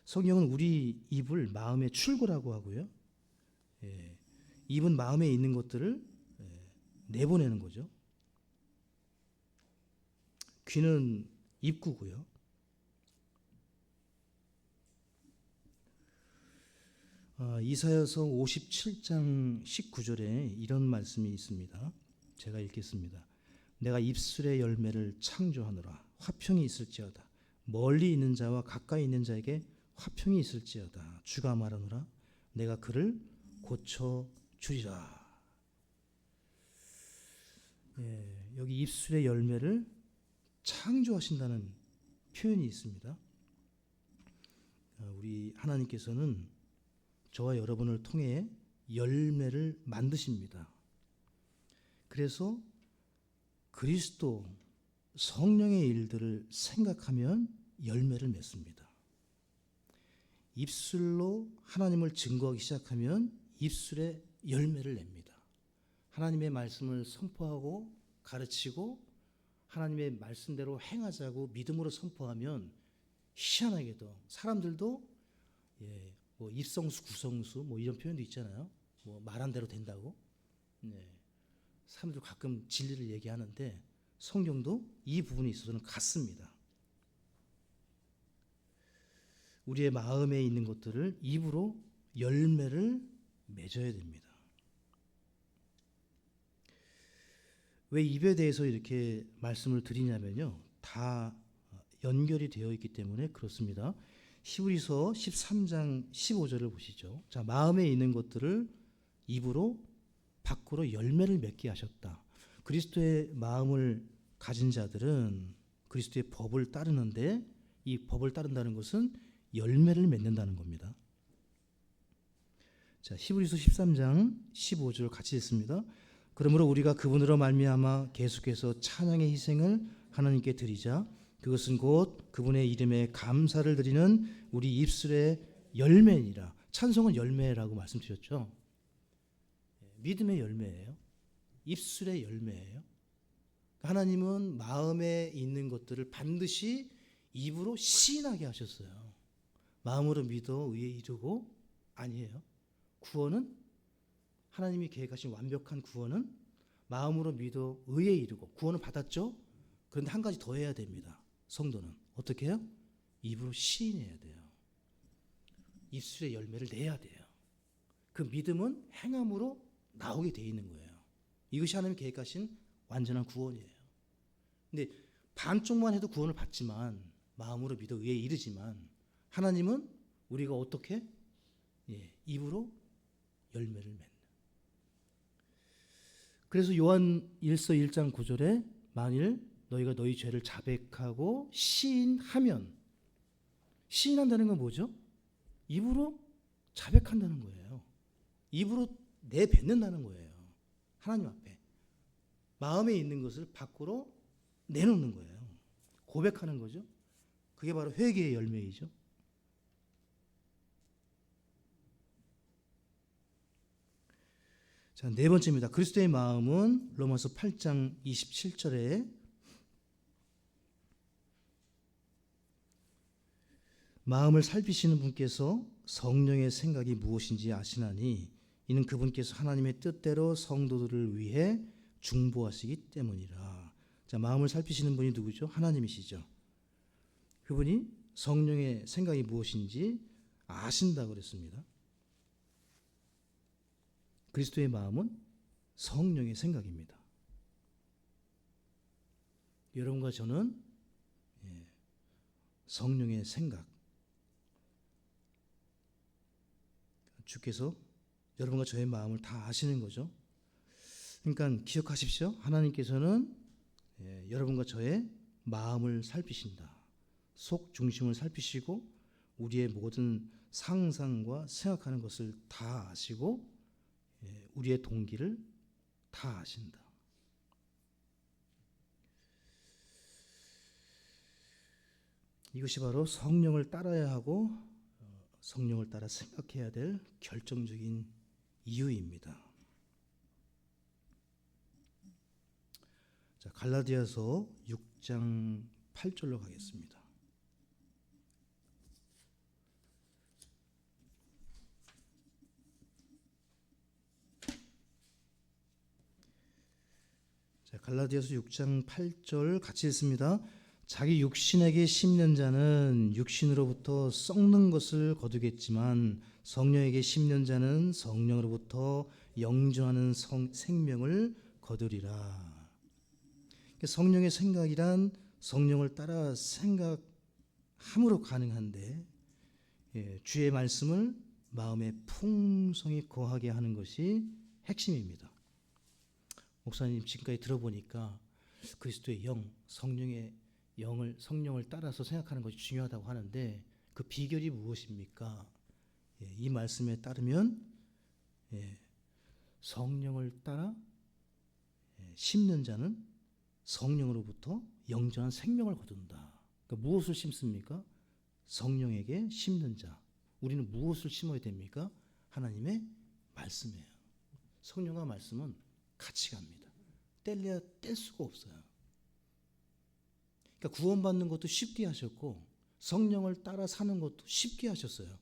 성경은 우리 입을 마음의 출구라고 하고요. 입은 마음에 있는 것들을 내보내는 거죠. 귀는 입구고요. 이사야서 57장 19절에 이런 말씀이 있습니다. 제가 읽겠습니다. 내가 입술의 열매를 창조하노라. 화평이 있을지어다. 멀리 있는 자와 가까이 있는 자에게 화평이 있을지어다. 주가 말하노라. 내가 그를 고쳐 주리라. 여기 입술의 열매를 창조하신다는 표현이 있습니다. 우리 하나님께서는 저와 여러분을 통해 열매를 만드십니다. 그래서 그리스도 성령의 일들을 생각하면 열매를 맺습니다. 입술로 하나님을 증거하기 시작하면 입술에 열매를 냅니다. 하나님의 말씀을 선포하고 가르치고 하나님의 말씀대로 행하자고 믿음으로 선포하면 희한하게도 사람들도 뭐 입성수, 구성수 뭐 이런 표현도 있잖아요. 뭐 말한 대로 된다고. 사람들 가끔 진리를 얘기하는데 성경도 이 부분에 있어서는 같습니다. 우리의 마음에 있는 것들을 입으로 열매를 맺어야 됩니다. 왜 입에 대해서 이렇게 말씀을 드리냐면요. 다 연결이 되어 있기 때문에 그렇습니다. 히브리서 13장 15절을 보시죠. 자, 마음에 있는 것들을 입으로 밖으로 열매를 맺게 하셨다. 그리스도의 마음을 가진 자들은 그리스도의 법을 따르는데 이 법을 따른다는 것은 열매를 맺는다는 겁니다. 자, 히브리서 13장 15절 같이 읽습니다. 그러므로 우리가 그분으로 말미암아 계속해서 찬양의 희생을 하나님께 드리자. 그것은 곧 그분의 이름에 감사를 드리는 우리 입술의 열매니라. 찬송은 열매라고 말씀드렸죠. 믿음의 열매예요. 입술의 열매예요. 하나님은 마음에 있는 것들을 반드시 입으로 시인하게 하셨어요. 마음으로 믿어 의에 이르고 아니에요. 구원은 하나님이 계획하신 완벽한 구원은 마음으로 믿어 의에 이르고 구원을 받았죠. 그런데 한 가지 더 해야 됩니다. 성도는 어떻게 해요? 입으로 시인해야 돼요. 입술의 열매를 내야 돼요. 그 믿음은 행함으로 나오게 돼 있는 거예요. 이것이 하나님이 계획하신 완전한 구원이에요. 근데 반쪽만 해도 구원을 받지만 마음으로 믿어 의에 이르지만 하나님은 우리가 어떻게 입으로 열매를 맺는. 그래서 요한 1서 1장 9절에 만일 너희가 너희 죄를 자백하고 시인하면, 시인한다는 건 뭐죠? 입으로 자백한다는 거예요. 입으로 내뱉는다는 거예요. 하나님 앞에 마음에 있는 것을 밖으로 내놓는 거예요. 고백하는 거죠. 그게 바로 회개의 열매이죠. 자, 네 번째입니다. 그리스도의 마음은 로마서 8장 27절에 마음을 살피시는 분께서 성령의 생각이 무엇인지 아시나니 이는 그분께서 하나님의 뜻대로 성도들을 위해 중보하시기 때문이라. 자, 마음을 살피시는 분이 누구죠? 하나님이시죠. 그분이 성령의 생각이 무엇인지 아신다고 그랬습니다. 그리스도의 마음은 성령의 생각입니다. 여러분과 저는 성령의 생각, 주께서 여러분과 저의 마음을 다 아시는 거죠. 그러니까 기억하십시오. 하나님께서는 여러분과 저의 마음을 살피신다. 속 중심을 살피시고 우리의 모든 상상과 생각하는 것을 다 아시고 우리의 동기를 다 아신다. 이것이 바로 성령을 따라야 하고 성령을 따라 생각해야 될 결정적인 이유입니다. 자, 갈라디아서 6장 8절로 가겠습니다. 자, 갈라디아서 6장 8절 같이 읽습니다. 자기 육신에게 심는 자는 육신으로부터 썩는 것을 거두겠지만 성령에게 심는 자는 성령으로부터 영존하는 생명을 거두리라. 성령의 생각이란 성령을 따라 생각함으로 가능한데 주의 말씀을 마음의 풍성이 거하게 하는 것이 핵심입니다. 목사님 지금까지 들어보니까 그리스도의 영, 성령의 성령을 따라서 생각하는 것이 중요하다고 하는데 그 비결이 무엇입니까? 이 말씀에 따르면 성령을 따라 심는 자는 성령으로부터 영전한 생명을 거둔다. 그러니까 무엇을 심습니까? 성령에게 심는 자. 우리는 무엇을 심어야 됩니까? 하나님의 말씀이에요. 성령과 말씀은 같이 갑니다. 뗄래야 뗄 수가 없어요. 그러니까 구원받는 것도 쉽게 하셨고 성령을 따라 사는 것도 쉽게 하셨어요.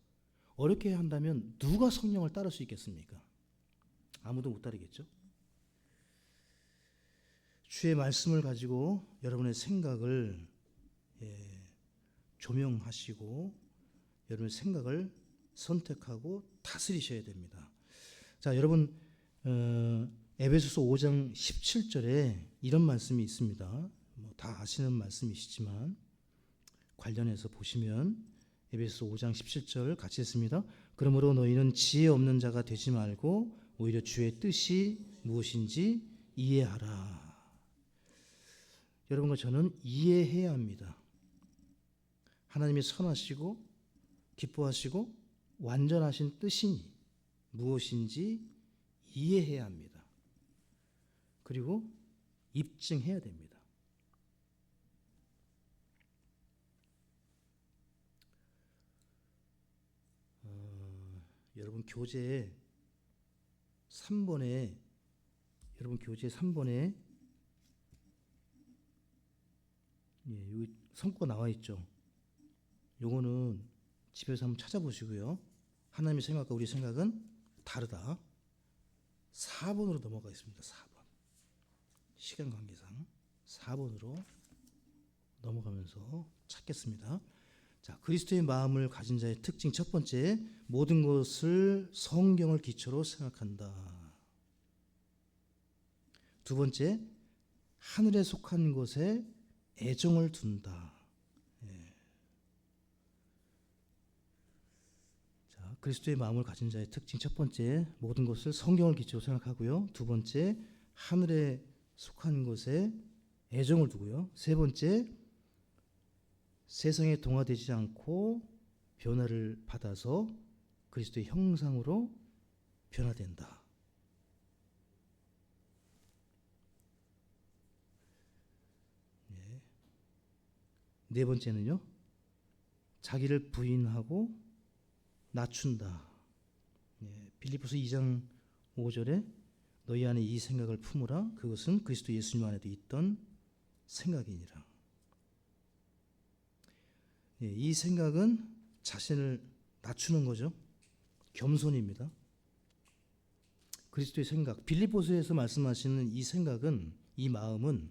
어렵게 한다면 누가 성령을 따를 수 있겠습니까? 아무도 못 따르겠죠. 주의 말씀을 가지고 여러분의 생각을 조명하시고 여러분의 생각을 선택하고 다스리셔야 됩니다. 자, 여러분 에베소서 5장 17절에 이런 말씀이 있습니다. 다 아시는 말씀이시지만 관련해서 보시면 에베소서 5장 17절 같이 했습니다. 그러므로 너희는 지혜 없는 자가 되지 말고 오히려 주의 뜻이 무엇인지 이해하라. 여러분과 저는 이해해야 합니다. 하나님이 선하시고 기뻐하시고 완전하신 뜻이 무엇인지 이해해야 합니다. 그리고 입증해야 됩니다. 여러분 교재 3번에 여기 성구가 나와 있죠. 요거는 집에서 한번 찾아보시고요. 하나님의 생각과 우리 생각은 다르다. 4번으로 넘어가겠습니다. 4번. 시간 관계상 4번으로 넘어가면서 찾겠습니다. 자, 그리스도의 마음을 가진 자의 특징 첫 번째, 모든 것을 성경을 기초로 생각한다. 두 번째, 하늘에 속한 것에 애정을 둔다. 자, 그리스도의 마음을 가진 자의 특징 첫 번째, 모든 것을 성경을 기초로 생각하고요. 두 번째, 하늘에 속한 것에 애정을 두고요. 세 번째, 세상에 동화되지 않고 변화를 받아서 그리스도의 형상으로 변화된다. 네 번째는요, 자기를 부인하고 낮춘다. 빌립보서 2장 5절에 너희 안에 이 생각을 품으라. 그것은 그리스도 예수님 안에도 있던 생각이니라. 이 생각은 자신을 낮추는 거죠. 겸손입니다. 그리스도의 생각, 빌립보서에서 말씀하시는 이 생각은, 이 마음은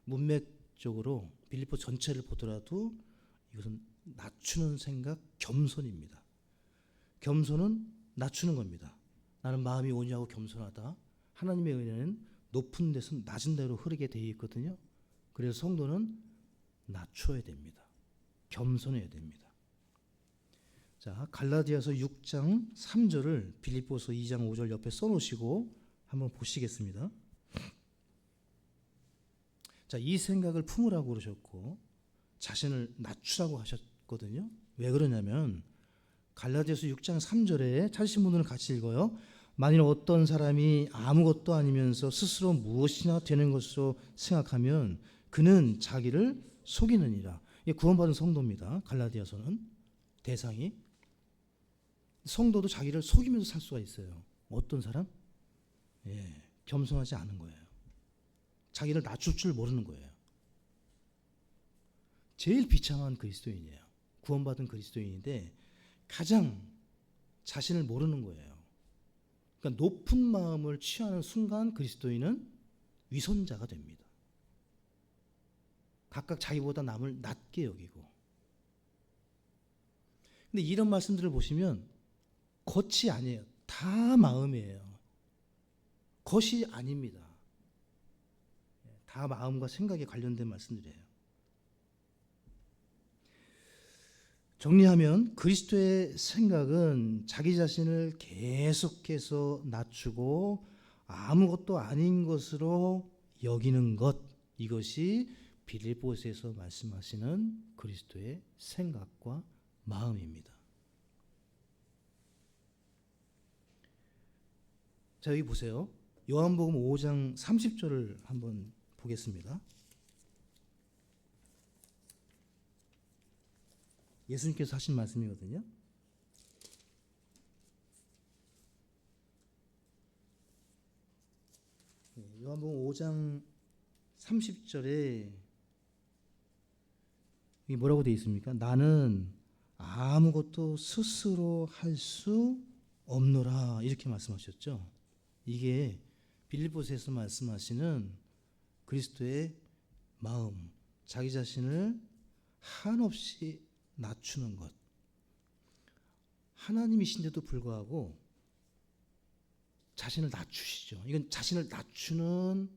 문맥적으로 빌립보 전체를 보더라도 이것은 낮추는 생각, 겸손입니다. 겸손은 낮추는 겁니다. 나는 마음이 온유하고 겸손하다. 하나님의 은혜는 높은 데서 낮은 데로 흐르게 되어 있거든요. 그래서 성도는 낮춰야 됩니다. 겸손해야 됩니다. 자, 갈라디아서 6장 3절을 빌립보서 2장 5절 옆에 써놓으시고 한번 보시겠습니다. 자, 이 생각을 품으라고 그러셨고 자신을 낮추라고 하셨거든요. 왜 그러냐면 갈라디아서 6장 3절에 찾으신 분들은 같이 읽어요. 만일 어떤 사람이 아무것도 아니면서 스스로 무엇이나 되는 것으로 생각하면 그는 자기를 속이느니라. 구원받은 성도입니다. 갈라디아서는 대상이 성도도 자기를 속이면서 살 수가 있어요. 어떤 사람? 겸손하지 않은 거예요. 자기를 낮출 줄 모르는 거예요. 제일 비참한 그리스도인이에요. 구원받은 그리스도인인데 가장 자신을 모르는 거예요. 그러니까 높은 마음을 취하는 순간 그리스도인은 위선자가 됩니다. 각각 자기보다 남을 낮게 여기고. 근데 이런 말씀들을 보시면 겉이 아니에요. 다 마음이에요. 겉이 아닙니다. 다 마음과 생각에 관련된 말씀들이에요. 정리하면 그리스도의 생각은 자기 자신을 계속해서 낮추고 아무것도 아닌 것으로 여기는 것, 이것이 빌립보서에서 말씀하시는 그리스도의 생각과 마음입니다. 자, 여기 보세요. 요한복음 5장 30절을 한번 보겠습니다. 예수님께서 하신 말씀이거든요. 요한복음 5장 30절에 이게 뭐라고 되어 있습니까? 나는 아무것도 스스로 할 수 없노라, 이렇게 말씀하셨죠. 이게 빌립보서에서 말씀하시는 그리스도의 마음, 자기 자신을 한없이 낮추는 것. 하나님이신데도 불구하고 자신을 낮추시죠. 이건 자신을 낮추는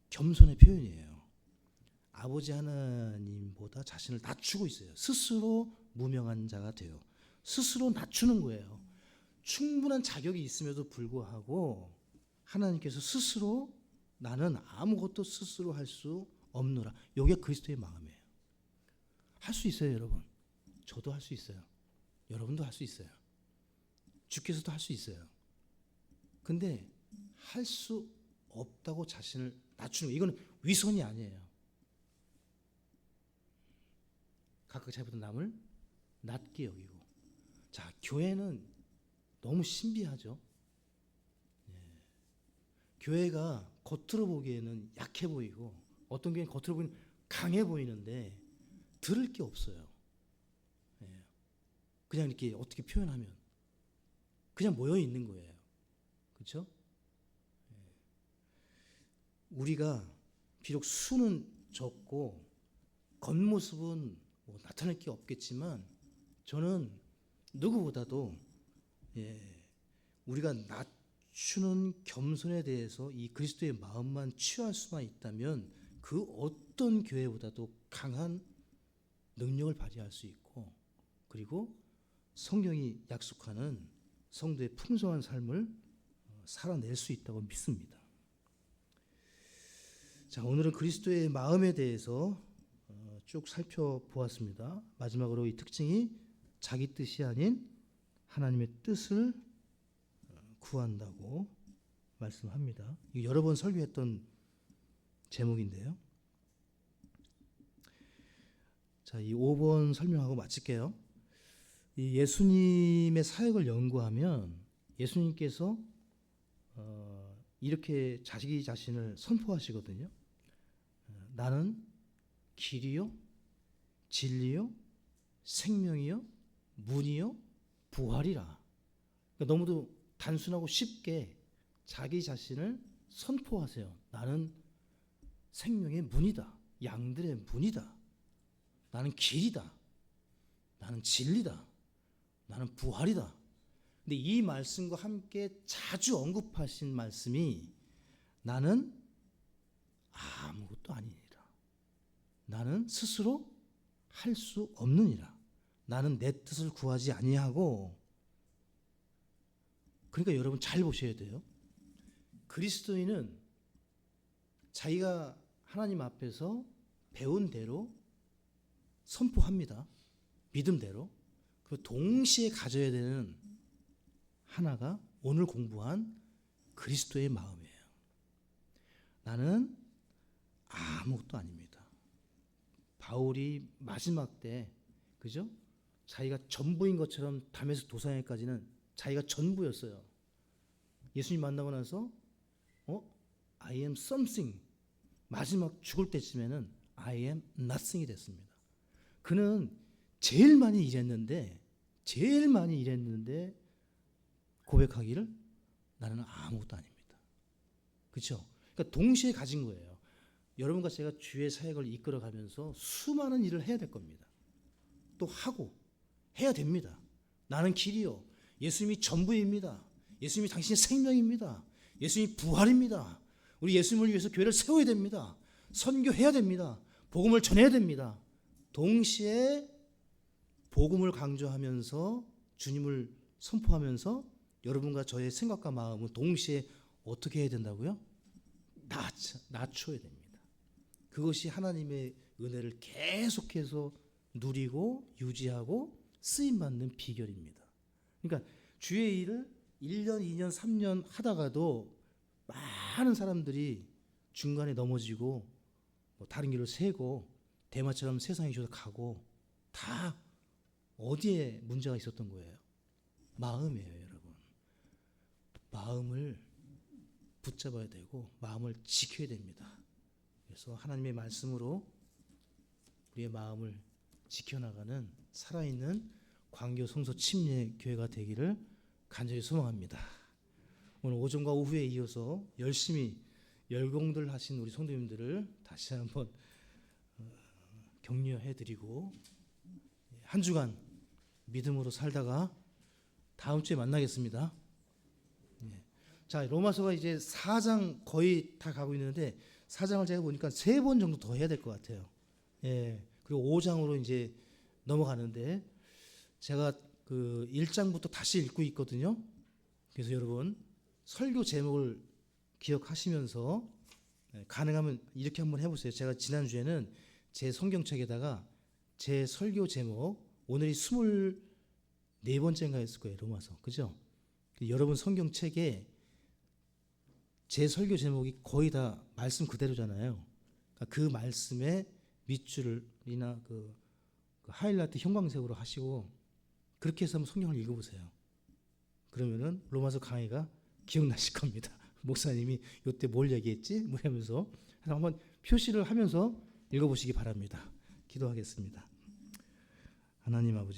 겸손의 표현이에요. 아버지 하나님보다 자신을 낮추고 있어요. 스스로 무명한 자가 돼요. 스스로 낮추는 거예요. 충분한 자격이 있음에도 불구하고 하나님께서 스스로 나는 아무것도 스스로 할 수 없노라. 이게 그리스도의 마음이에요. 할 수 있어요, 여러분. 저도 할 수 있어요. 여러분도 할 수 있어요. 주께서도 할 수 있어요. 근데 할 수 없다고 자신을 낮추는 거, 이건 위선이 아니에요. 각각 자기보다 남을 낮게 여기고. 자, 교회는 너무 신비하죠. 교회가 겉으로 보기에는 약해 보이고 어떤 교회는 겉으로 보기에는 강해 보이는데 들을 게 없어요. 그냥 이렇게 어떻게 표현하면 그냥 모여 있는 거예요. 그렇죠? 우리가 비록 수는 적고 겉모습은 뭐 나타낼 게 없겠지만 저는 누구보다도 우리가 낮추는 겸손에 대해서 이 그리스도의 마음만 취할 수만 있다면 그 어떤 교회보다도 강한 능력을 발휘할 수 있고, 그리고 성경이 약속하는 성도의 풍성한 삶을 살아낼 수 있다고 믿습니다. 자, 오늘은 그리스도의 마음에 대해서 쭉 살펴보았습니다. 마지막으로 이 특징이 자기 뜻이 아닌 하나님의 뜻을 구한다고 말씀합니다. 이거 여러 번 설교했던 제목인데요. 자, 이 5번 설명하고 마칠게요. 이 예수님의 사역을 연구하면 예수님께서 이렇게 자기 자신을 선포하시거든요. 나는 길이요, 진리요, 생명이요, 문이요, 부활이라. 그러니까 너무도 단순하고 쉽게 자기 자신을 선포하세요. 나는 생명의 문이다. 양들의 문이다. 나는 길이다. 나는 진리다. 나는 부활이다. 근데 이 말씀과 함께 자주 언급하신 말씀이 나는 아무것도 아니니라. 나는 스스로 할 수 없느니라. 나는 내 뜻을 구하지 아니하고. 그러니까 여러분 잘 보셔야 돼요. 그리스도인은 자기가 하나님 앞에서 배운 대로 선포합니다. 믿음대로. 그리고 동시에 가져야 되는 하나가 오늘 공부한 그리스도의 마음이에요. 나는 아무것도 아닙니다. 바울이 마지막 때, 그죠? 자기가 전부인 것처럼 담에서 도상에까지는 자기가 전부였어요. 예수님 만나고 나서 I am something. 마지막 죽을 때쯤에는 I am nothing이 됐습니다. 그는 제일 많이 일했는데 고백하기를 나는 아무것도 아닙니다. 그렇죠? 그러니까 동시에 가진 거예요. 여러분과 제가 주의 사역을 이끌어가면서 수많은 일을 해야 될 겁니다. 또 하고 해야 됩니다. 나는 길이요. 예수님이 전부입니다. 예수님이 당신의 생명입니다. 예수님이 부활입니다. 우리 예수님을 위해서 교회를 세워야 됩니다. 선교해야 됩니다. 복음을 전해야 됩니다. 동시에 복음을 강조하면서 주님을 선포하면서 여러분과 저의 생각과 마음은 동시에 어떻게 해야 된다고요? 낮춰야 됩니다. 그것이 하나님의 은혜를 계속해서 누리고 유지하고 쓰임받는 비결입니다. 그러니까 주의 일을 1년, 2년, 3년 하다가도 많은 사람들이 중간에 넘어지고 다른 길로 새고 대마처럼 세상에 져서 가고 다 어디에 문제가 있었던 거예요? 마음이에요, 여러분. 마음을 붙잡아야 되고 마음을 지켜야 됩니다. 그래서 하나님의 말씀으로 우리의 마음을 지켜나가는 살아있는 광교 성서 침례 교회가 되기를 간절히 소망합니다. 오늘 오전과 오후에 이어서 열심히 열공들 하신 우리 성도님들을 다시 한번 격려해드리고 한 주간 믿음으로 살다가 다음 주에 만나겠습니다. 자, 로마서가 이제 4장 거의 다 가고 있는데 4장을 제가 보니까 3번 정도 더 해야 될 것 같아요. 그리고 5장으로 이제 넘어가는데 제가 그 1장부터 다시 읽고 있거든요. 그래서 여러분 설교 제목을 기억하시면서 가능하면 이렇게 한번 해보세요. 제가 지난주에는 제 성경책에다가 제 설교 제목 오늘이 24번째인가 했을 거예요. 로마서. 그죠? 여러분 성경책에 제 설교 제목이 거의 다 말씀 그대로잖아요. 그러니까 그 말씀의 밑줄이나 그 하이라이트 형광색으로 하시고 그렇게 해서 한번 성경을 읽어보세요. 그러면은 로마서 강의가 기억나실 겁니다. 목사님이 이때 뭘 얘기했지? 뭐 하면서 한번 표시를 하면서 읽어보시기 바랍니다. 기도하겠습니다. 하나님 아버지